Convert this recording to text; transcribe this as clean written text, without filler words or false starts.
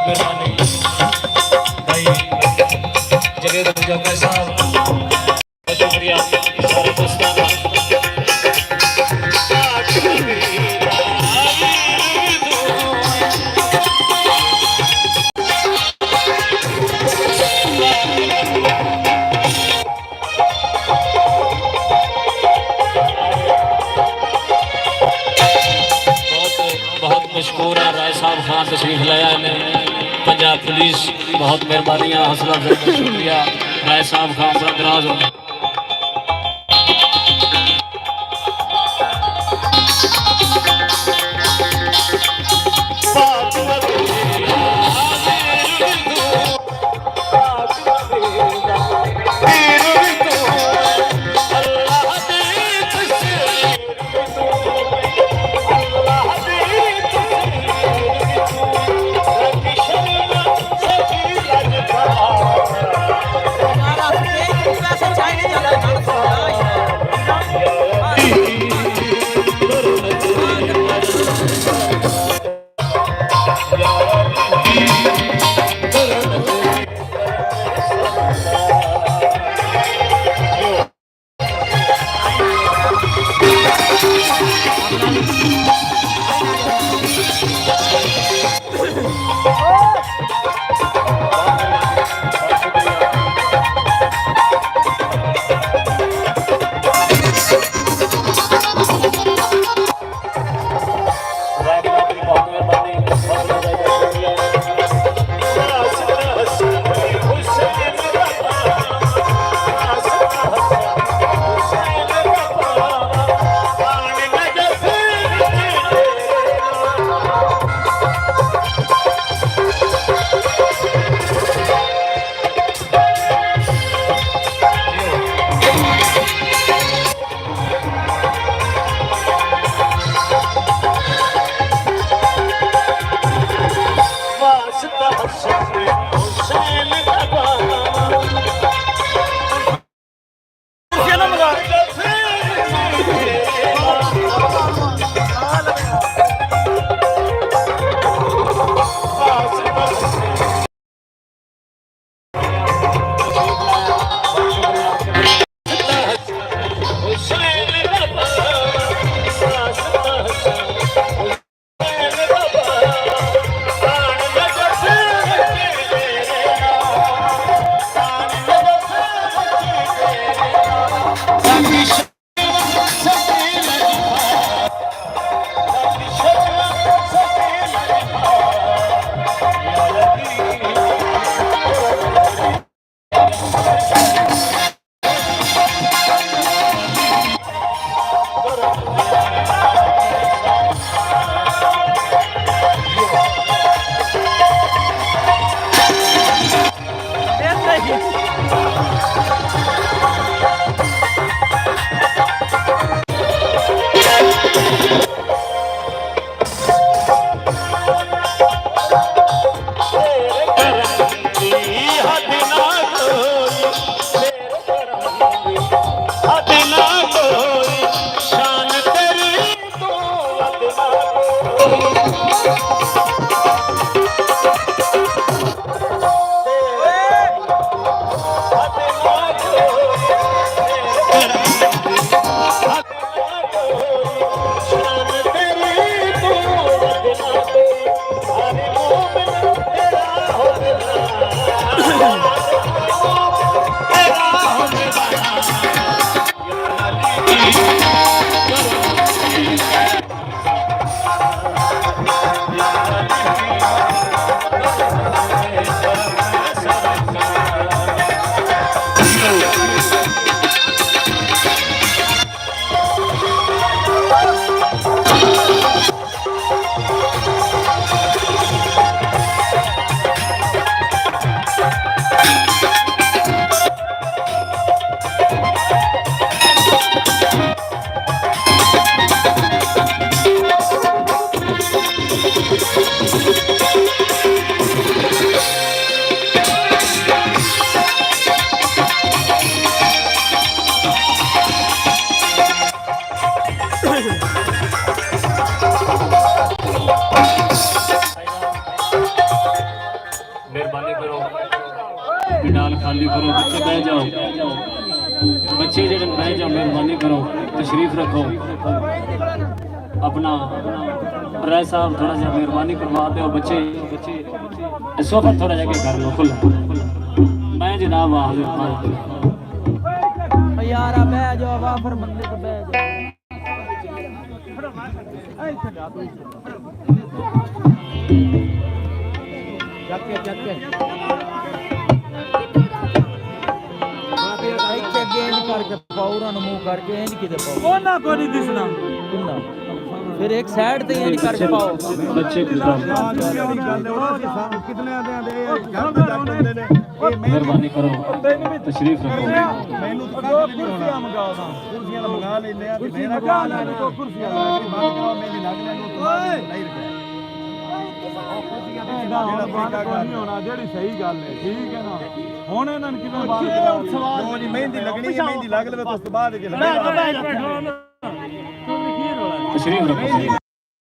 मेहरबानी भाई जगह जोगा साहब, बहुत शुक्रिया सारे दोस्तों का। बहुत मशहूर है राय साहब खान तशरीफ लाया ने पंजाब पुलिस, बहुत मेहरबानियाँ, हौसला अफजाई, शुक्रिया राय साहब खान साहब दराज हो। पंडाल खाली करो, बच्चे बह जाओ, बच्चे जेडे बह जाओ, मेहरबानी करो, तशरीफ रखो। अपना राय साहब थोड़ा सा मेहरबानी करवा दो, बच्चे सोफा थोड़ा जगह कर लो खुला। मैं जनाब यार बह जाओ, वाफर बंदे तो बह जाओ। करके पाउरा मुंह करके इंज किते पाओ ना को नहीं दिसना किंदा फिर एक साइड ते इंज करके पाओ बच्चे कितने आंदे घर पे जाके होंदे ने मेहरबानी करो, तशरीफ रखो। मैनू तो कुर्सियां मंगाओ ना, कुर्सियां मंगा लेने आ मेरा गाल है को कुर्सियां बात करो मेरी लग लेनो तो नहीं रखा नहीं होना जेड़ी सही गल है, ठीक है ना। ਹੁਣ ਇਹਨਾਂ ਨੇ ਕਿਵੇਂ ਬਾਤ ਕਰਾਉਣੀ ਜੀ, ਮਹਿੰਦੀ ਲੱਗਣੀ ਹੈ, ਮਹਿੰਦੀ ਲੱਗ ਲਵੇ ਉਸ ਤੋਂ ਬਾਅਦ ਜੇ तशरीफ रखो।